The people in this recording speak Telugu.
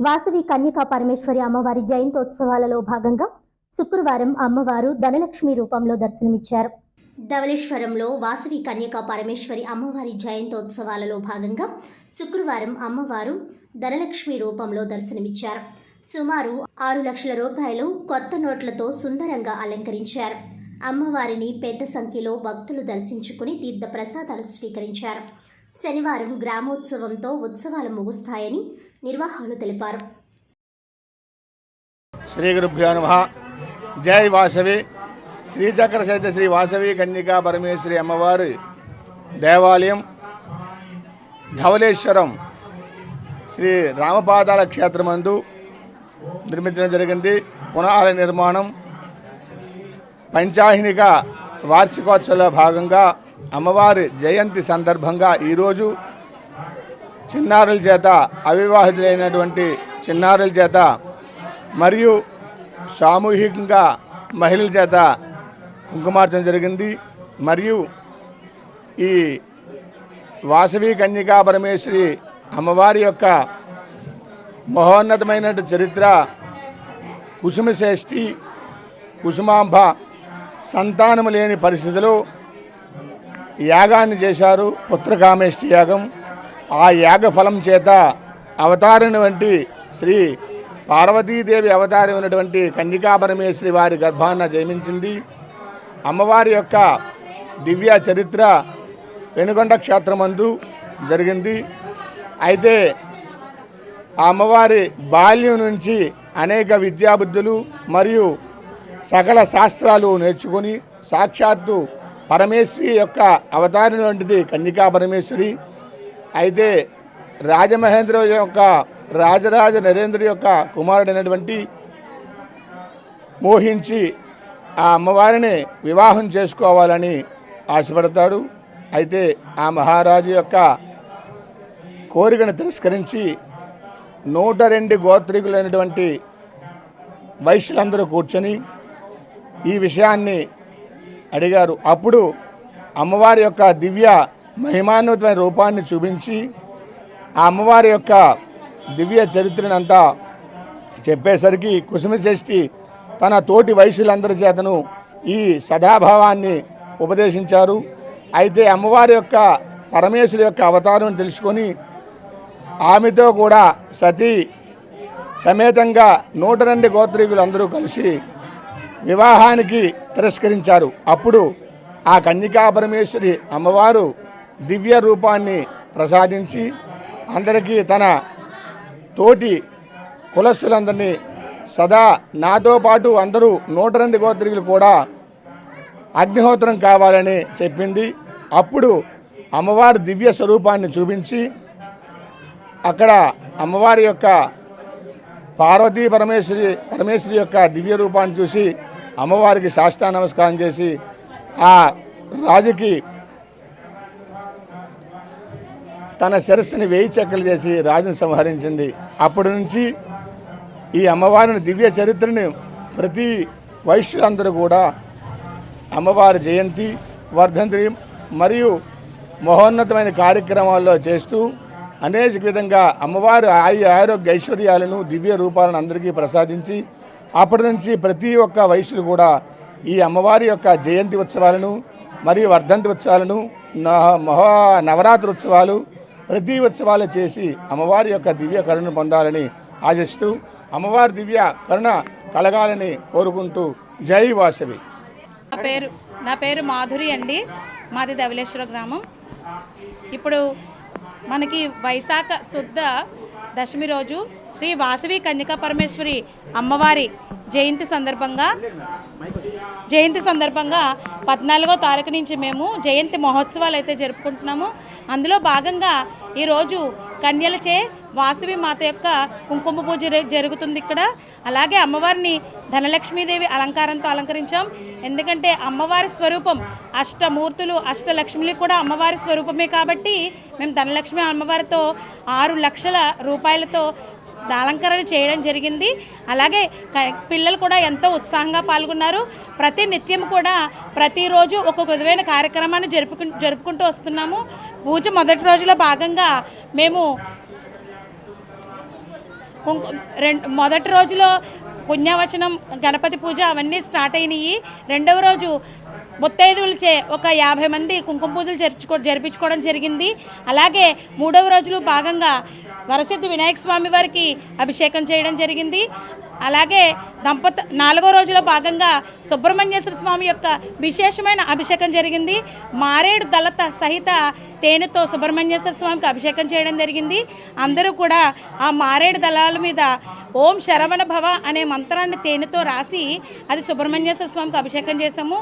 వాసవి కన్యకా పరమేశ్వరి అమ్మవారి జయంతోత్సవాలలో భాగంగా శుక్రవారం అమ్మవారు ధనలక్ష్మి రూపంలో దర్శనమిచ్చారు. ధవళేశ్వరంలో వాసవి కన్యకా పరమేశ్వరి అమ్మవారి జయంతోత్సవాలలో భాగంగా శుక్రవారం అమ్మవారు ధనలక్ష్మి రూపంలో దర్శనమిచ్చారు. సుమారు 6 లక్షల రూపాయలు కొత్త నోట్లతో సుందరంగా అలంకరించారు. అమ్మవారిని పెద్ద సంఖ్యలో భక్తులు దర్శించుకుని తీర్థ ప్రసాదాలు స్వీకరించారు. శనివారం గ్రామోత్సవంతో ఉత్సవాలు ముగుస్తాయని నిర్వాహకులు తెలిపారు. శ్రీ గురుభ్యో నమః. జై వాసవి. శ్రీచక్ర సహిత శ్రీ వాసవి కన్యకా పరమేశ్వరి అమ్మవారి దేవాలయం ధవళేశ్వరం శ్రీ రామపాదాల క్షేత్రమందు నిర్మించడం జరిగింది. పునాల నిర్మాణం పంచాహినిక వార్షికోత్సవంలో భాగంగా అమ్మవారి జయంతి సందర్భంగా ఈరోజు చిన్నారుల చేత, అవివాహితులైనటువంటి చిన్నారుల చేత మరియు సామూహికంగా మహిళల చేత కుంకుమార్చన జరిగింది. మరియు ఈ వాసవి కన్యకా పరమేశ్వరి అమ్మవారి యొక్క మహోన్నతమైన చరిత్ర, కుసుమశ్రేష్ఠి కుసుమాంబ సంతానము లేని పరిస్థితిలో యాగాన్ని చేశారు, పుత్రకామేష్టి యాగం. ఆ యాగ ఫలం చేత అవతారిని వంటి శ్రీ పార్వతీదేవి అవతారం ఉన్నటువంటి కన్యకా పరమేశ్వరి వారి గర్భాన్న జన్మించింది. అమ్మవారి యొక్క దివ్య చరిత్ర వెనుగొండ క్షేత్రమందు జరిగింది. అయితే ఆ అమ్మవారి బాల్యం నుంచి అనేక విద్యాబుద్ధులు మరియు సకల శాస్త్రాలు నేర్చుకుని సాక్షాత్తు పరమేశ్వరి యొక్క అవతారం వంటిది కన్యకా పరమేశ్వరి. అయితే రాజమహేంద్ర యొక్క రాజరాజ నరేంద్రుడి యొక్క కుమారుడైనటువంటి మోహించి ఆ అమ్మవారిని వివాహం చేసుకోవాలని ఆశపడతాడు. అయితే ఆ మహారాజు యొక్క కోరికను తిరస్కరించి 102 గోత్రికులైనటువంటి వైశ్యులందరూ కూర్చొని ఈ విషయాన్ని అడిగారు. అప్పుడు అమ్మవారి యొక్క దివ్య మహిమాన్వితమైన రూపాన్ని చూపించి ఆ అమ్మవారి యొక్క దివ్య చరిత్రనంతా చెప్పేసరికి కుసుమశ్రేష్ఠి తన తోటి వైశ్యులందరి చేతను ఈ సదాభావాన్ని ఉపదేశించారు. అయితే అమ్మవారి యొక్క పరమేశ్వరి యొక్క అవతారం తెలుసుకొని ఆమెతో కూడా సతీ సమేతంగా 102 గోత్రీకులు అందరూ కలిసి వివాహానికి తిరస్కరించారు. అప్పుడు ఆ కన్యకా పరమేశ్వరి అమ్మవారు దివ్య రూపాన్ని ప్రసాదించి అందరికీ తన తోటి కులస్తులందరినీ సదా నాతో పాటు అందరూ 102 గోత్రీకులు కూడా అగ్నిహోత్రం కావాలని చెప్పింది. అప్పుడు అమ్మవారి దివ్య స్వరూపాన్ని చూపించి అక్కడ అమ్మవారి యొక్క పార్వతీ పరమేశ్వరి యొక్క దివ్య రూపాన్ని చూసి అమ్మవారికి సాష్టాంగ నమస్కారం చేసి ఆ రాజుకి తన శిరస్సుని 1000 చెక్కలు చేసి రాజును సంహరించింది. అప్పటి నుంచి ఈ అమ్మవారిని దివ్య చరిత్రని ప్రతి వైశ్యులందరూ కూడా అమ్మవారి జయంతి, వర్ధంతి మరియు మహోన్నతమైన కార్యక్రమాల్లో చేస్తూ అనేక విధంగా అమ్మవారు ఆరోగ్య ఐశ్వర్యాలను దివ్య రూపాలను అందరికీ ప్రసాదించి అప్పటి నుంచి ప్రతి ఒక్క వైశ్యులు కూడా ఈ అమ్మవారి యొక్క జయంతి ఉత్సవాలను మరియు వర్ధంతి ఉత్సవాలను నవరాత్రి ఉత్సవాలు ప్రతి ఉత్సవాలు చేసి అమ్మవారి యొక్క దివ్య కరుణను పొందాలని ఆశిస్తూ అమ్మవారి దివ్య కరుణ కలగాలని కోరుకుంటూ జై వాసవి. నా పేరు మాధురి అండి. మాది ధవళేశ్వర గ్రామం. ఇప్పుడు మనకి వైశాఖ శుద్ధ దశమి రోజు శ్రీ వాసవి కన్యకా పరమేశ్వరి అమ్మవారి జయంతి సందర్భంగా 14వ తారీఖు నుంచి మేము జయంతి మహోత్సవాలు అయితే జరుపుకుంటున్నాము. అందులో భాగంగా ఈరోజు కన్యలచే వాసవి మాత యొక్క కుంకుమ పూజ జరుగుతుంది ఇక్కడ. అలాగే అమ్మవారిని ధనలక్ష్మీదేవి అలంకారంతో అలంకరించాం. ఎందుకంటే అమ్మవారి స్వరూపం అష్టమూర్తులు అష్టలక్ష్మిలు కూడా అమ్మవారి స్వరూపమే కాబట్టి మేము ధనలక్ష్మి అమ్మవారితో 6 లక్షల రూపాయలతో అలంకరణ చేయడం జరిగింది. అలాగే పిల్లలు కూడా ఎంతో ఉత్సాహంగా పాల్గొన్నారు. ప్రతి నిత్యం కూడా ప్రతిరోజు ఒక్కొక్క విధమైన కార్యక్రమాన్ని జరుపుకుంటూ వస్తున్నాము. పూజ మొదటి రోజులో భాగంగా మేము మొదటి రోజులో పుణ్యవచనం, గణపతి పూజ అవన్నీ స్టార్ట్ అయినాయి. రెండవ రోజు ముత్తైదువులచే ఒక 50 మంది కుంకుమ పూజలు జరిపించుకోవడం జరిగింది. అలాగే మూడవ రోజులో భాగంగా వరసిద్ధి వినాయక స్వామి వారికి అభిషేకం చేయడం జరిగింది. అలాగే నాలుగో రోజులో భాగంగా సుబ్రహ్మణ్యేశ్వర స్వామి యొక్క విశేషమైన అభిషేకం జరిగింది. మారేడు దళత సహిత తేనెతో సుబ్రహ్మణ్యేశ్వర స్వామికి అభిషేకం చేయడం జరిగింది. అందరూ కూడా ఆ మారేడు దళాల మీద ఓం శరవణ భవ అనే మంత్రాన్ని తేనెతో రాసి అది సుబ్రహ్మణ్యేశ్వర స్వామికి అభిషేకం చేశాము.